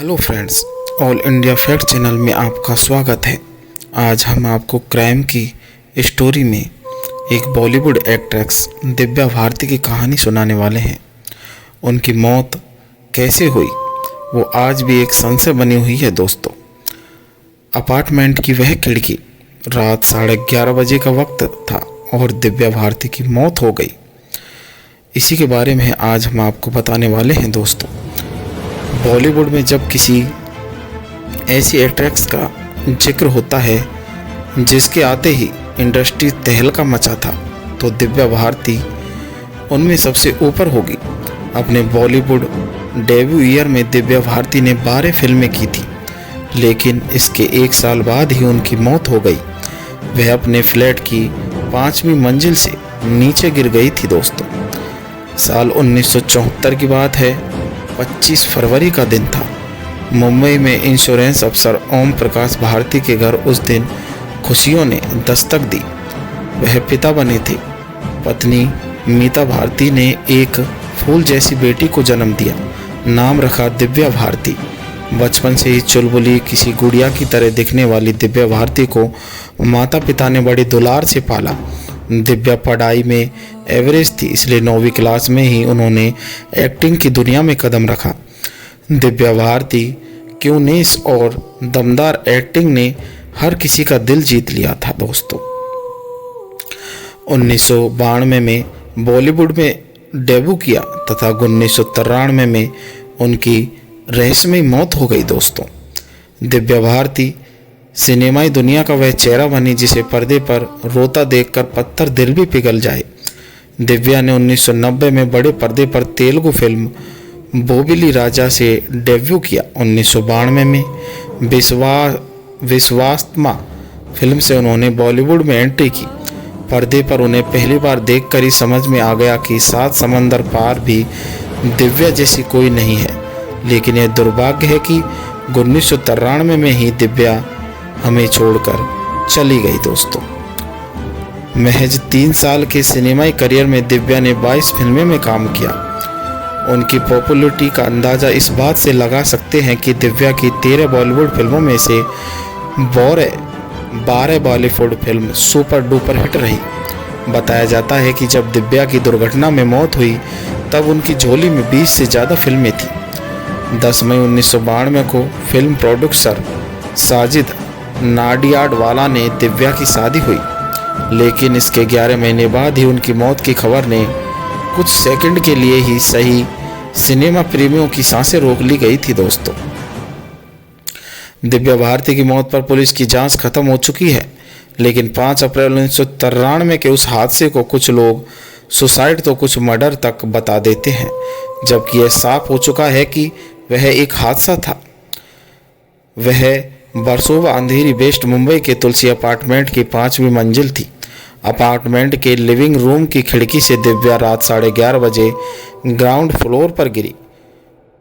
Hello friends, all India fact channel में आपका स्वागत है। आज हम आपको क्राइम की स्टोरी में एक बॉलीवुड एक्ट्रेस दिव्या भारती की कहानी सुनाने वाले हैं। उनकी मौत कैसे हुई वो आज भी एक संशय बनी हुई है दोस्तों। अपार्टमेंट की वह खिड़की, रात 11:30 बजे का वक्त था और दिव्या भारती की मौत हो गई। इसी के बारे में आज हम आपको बताने वाले हैं दोस्तों। बॉलीवुड में जब किसी ऐसी एक्ट्रेस का जिक्र होता है जिसके आते ही इंडस्ट्री तहलका मचा था, तो दिव्या भारती उनमें सबसे ऊपर होगी। अपने बॉलीवुड डेब्यू ईयर में दिव्या भारती ने 12 फिल्में की थी, लेकिन इसके 1 साल बाद ही उनकी मौत हो गई। वह अपने फ्लैट की 5वीं मंजिल से नीचे गिर गई थी दोस्तों। साल 1974 की बात है। 25 फरवरी का दिन था। मुंबई में इंश्योरेंस अफसर ओम प्रकाश भारती के घर उस दिन खुशियों ने दस्तक दी। वह पिता बने थे। पत्नी मीता भारती ने एक फूल जैसी बेटी को जन्म दिया। नाम रखा दिव्या भारती। बचपन से ही चुलबुली किसी गुड़िया की तरह दिखने वाली दिव्या भारती को माता पिता ने बड़ी दुलार से पाला। दिव्या पढ़ाई में एवरेज थी, इसलिए 9वीं क्लास में ही उन्होंने एक्टिंग की दुनिया में कदम रखा। दिव्या भारती क्यूनेस और दमदार एक्टिंग ने हर किसी का दिल जीत लिया था दोस्तों। 1992 में बॉलीवुड में डेब्यू किया तथा 1993 में उनकी रहस्यमयी मौत हो गई दोस्तों। दिव्या भारती सिनेमाई दुनिया का वह चेहरा बनी जिसे पर्दे पर रोता देखकर पत्थर दिल भी पिघल जाए। दिव्या ने 1990 में बड़े पर्दे पर तेलुगु फिल्म बोबिली राजा से डेब्यू किया। 1992 में विश्वात्मा फिल्म से उन्होंने बॉलीवुड में एंट्री की। पर्दे पर उन्हें पहली बार देखकर ही समझ में आ गया कि 7 समंदर पार भी दिव्या जैसी कोई नहीं है। लेकिन यह दुर्भाग्य है कि 1993 में ही दिव्या हमें छोड़कर चली गई दोस्तों। महज 3 साल के सिनेमाई करियर में दिव्या ने 22 फिल्में में काम किया। उनकी पॉपुलैरिटी का अंदाज़ा इस बात से लगा सकते हैं कि दिव्या की 13 बॉलीवुड फिल्मों में से 12 Bollywood film super duper hit रही। बताया जाता है कि जब दिव्या की दुर्घटना में मौत हुई तब उनकी झोली में 20 से ज़्यादा फिल्में थीं। 10 मई 1992 को फिल्म प्रोड्यूसर साजिद नाडियाडवाला ने दिव्या की शादी हुई, लेकिन इसके 11 महीने बाद ही उनकी मौत की खबर ने कुछ सेकंड के लिए ही सही सिनेमा प्रेमियों की सांसें रोक ली गई थी दोस्तों। दिव्या भारती की मौत पर पुलिस की जांच खत्म हो चुकी है, लेकिन 5 अप्रैल 1993 के उस हादसे को कुछ लोग सुसाइड तो कुछ मर्डर तक बता देते हैं, जबकि यह साफ हो चुका है कि वह एक हादसा था। वह वर्सोवा अंधेरी वेस्ट मुंबई के तुलसी अपार्टमेंट की 5वीं मंजिल थी। अपार्टमेंट के लिविंग रूम की खिड़की से दिव्या रात 11:30 बजे ग्राउंड फ्लोर पर गिरी।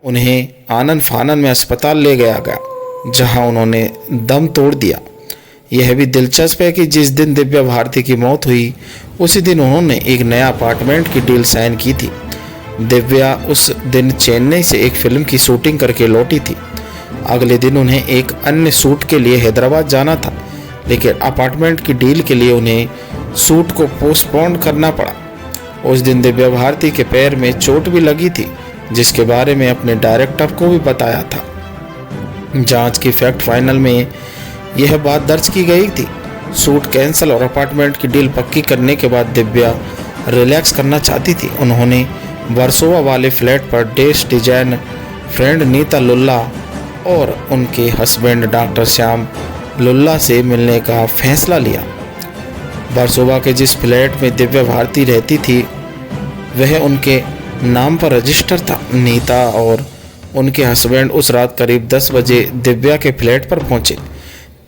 उन्हें आनन फानन में अस्पताल ले गया गया, जहां उन्होंने दम तोड़ दिया। यह भी दिलचस्प है कि जिस दिन दिव्या भारती की मौत हुई उसी दिन उन्होंने एक नया अपार्टमेंट की डील साइन की थी। दिव्या उस दिन चेन्नई से एक फिल्म की शूटिंग करके लौटी थी। अगले दिन उन्हें एक अन्य शूट के लिए हैदराबाद जाना था, लेकिन अपार्टमेंट की डील के लिए उन्हें शूट को पोस्टपोन करना पड़ा। उस दिन दिव्या भारती के पैर में चोट भी लगी थी, जिसके बारे में अपने डायरेक्टर को भी बताया था। जांच की फैक्ट फाइनल में यह बात दर्ज की गई थी। शूट कैंसिल और अपार्टमेंट की डील पक्की करने के बाद दिव्या रिलैक्स करना चाहती थी। उन्होंने वर्सोवा वाले फ्लैट पर डेश डिजाइन फ्रेंड नीता लुल्ला और उनके हस्बैंड डॉक्टर श्याम लुल्ला से मिलने का फैसला लिया। वर्सोवा के जिस फ्लैट में दिव्या भारती रहती थी वह उनके नाम पर रजिस्टर था। नीता और उनके हस्बैंड उस रात करीब 10 बजे दिव्या के फ्लैट पर पहुंचे।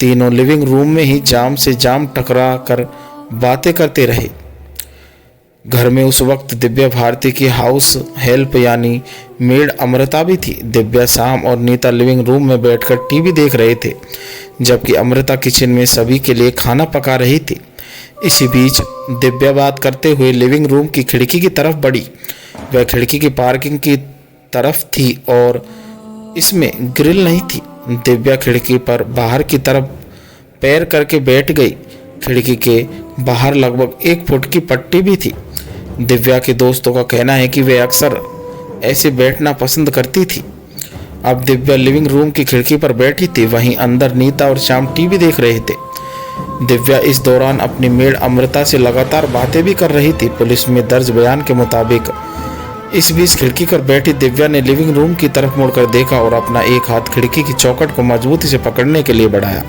तीनों लिविंग रूम में ही जाम से जाम टकरा कर बातें करते रहे। घर में उस वक्त दिव्या भारती की हाउस हेल्प यानी मेड अमृता भी थी। दिव्या, शाम और नीता लिविंग रूम में बैठकर टीवी देख रहे थे, जबकि अमृता किचन में सभी के लिए खाना पका रही थी। इसी बीच दिव्या बात करते हुए लिविंग रूम की खिड़की की तरफ बढ़ी। वह खिड़की की पार्किंग की तरफ थी और इसमें ग्रिल नहीं थी। दिव्या खिड़की पर बाहर की तरफ पैर करके बैठ गई। खिड़की के बाहर लगभग 1 फुट की पट्टी भी थी। दिव्या के दोस्तों का कहना है कि वे अक्सर ऐसे बैठना पसंद करती थी। अब दिव्या लिविंग रूम की खिड़की पर बैठी थी, वहीं अंदर नीता और श्याम टीवी देख रहे थे। दिव्या इस दौरान अपनी मेड अमृता से लगातार बातें भी कर रही थी। पुलिस में दर्ज बयान के मुताबिक इस बीच खिड़की पर बैठी दिव्या ने लिविंग रूम की तरफ मुड़कर देखा और अपना एक हाथ खिड़की की चौखट को मजबूती से पकड़ने के लिए बढ़ाया।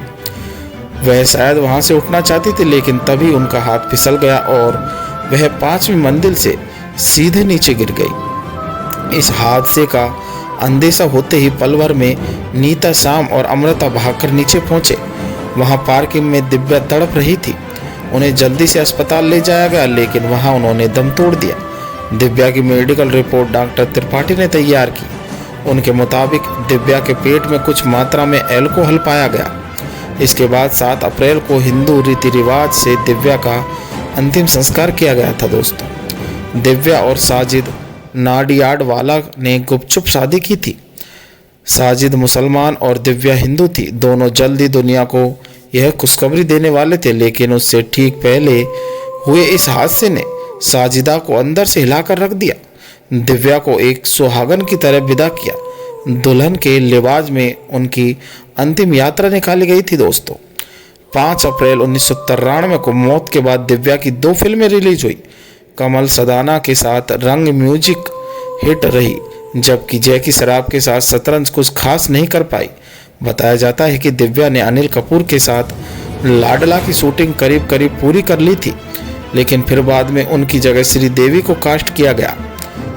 वह शायद वहां से उठना चाहती थी, लेकिन तभी उनका हाथ फिसल गया और वह 5वीं मंजिल से सीधे नीचे गिर गई। इस हादसे का अंदेशा होते ही पल भर में नीता, श्याम और अमृता भागकर नीचे पहुंचे। वहां पार्किंग में दिव्या तड़प रही थी। उन्हें जल्दी से अस्पताल ले जाया गया, लेकिन वहां उन्होंने दम तोड़ दिया। दिव्या की मेडिकल रिपोर्ट डॉक्टर त्रिपाठी ने तैयार की। उनके मुताबिक दिव्या के पेट में कुछ मात्रा में अल्कोहल पाया गया। इसके बाद 7 अप्रैल को हिंदू रीति रिवाज से दिव्या का अंतिम संस्कार किया गया था। दोस्तों, दिव्या और साजिद नाडियाडवाला ने गुपचुप शादी की थी। साजिद मुसलमान और दिव्या हिंदू थी। दोनों जल्द ही दुनिया को यह खुशखबरी देने वाले थे, लेकिन उससे ठीक पहले हुए इस हादसे ने साजिदा को अंदर से हिलाकर रख दिया। दिव्या को एक सुहागन की तरह विदा किया। दुल्हन के लिबास में उनकी अंतिम यात्रा निकाली गई थी। दोस्तों, 5 अप्रैल 1993 को मौत के बाद दिव्या की 2 फिल्में रिलीज हुई। कमल सदाना के साथ रंग म्यूजिक हिट रही, जबकि जैकी श्रॉफ के साथ शतरंज कुछ खास नहीं कर पाई। बताया जाता है कि दिव्या ने अनिल कपूर के साथ लाडला की शूटिंग करीब करीब पूरी कर ली थी, लेकिन फिर बाद में उनकी जगह श्रीदेवी को कास्ट किया गया।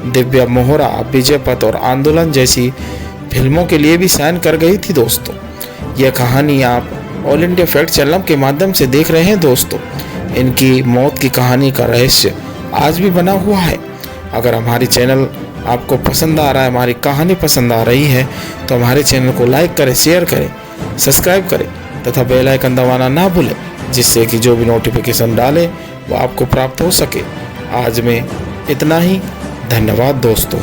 दिव्या मोहरा, विजय पथ और आंदोलन जैसी फिल्मों के लिए भी साइन कर गई थी। दोस्तों, यह कहानी आप ऑल इंडिया फैक्ट चैनल के माध्यम से देख रहे हैं। दोस्तों, इनकी मौत की कहानी का रहस्य आज भी बना हुआ है। अगर हमारी चैनल आपको पसंद आ रहा है, हमारी कहानी पसंद आ रही है, तो हमारे चैनल को लाइक करें, शेयर करें, सब्सक्राइब करें तथा बेल आइकन दबाना ना भूलें, जिससे कि जो भी नोटिफिकेशन डालें वो आपको प्राप्त हो सके। आज में इतना ही। धन्यवाद दोस्तों।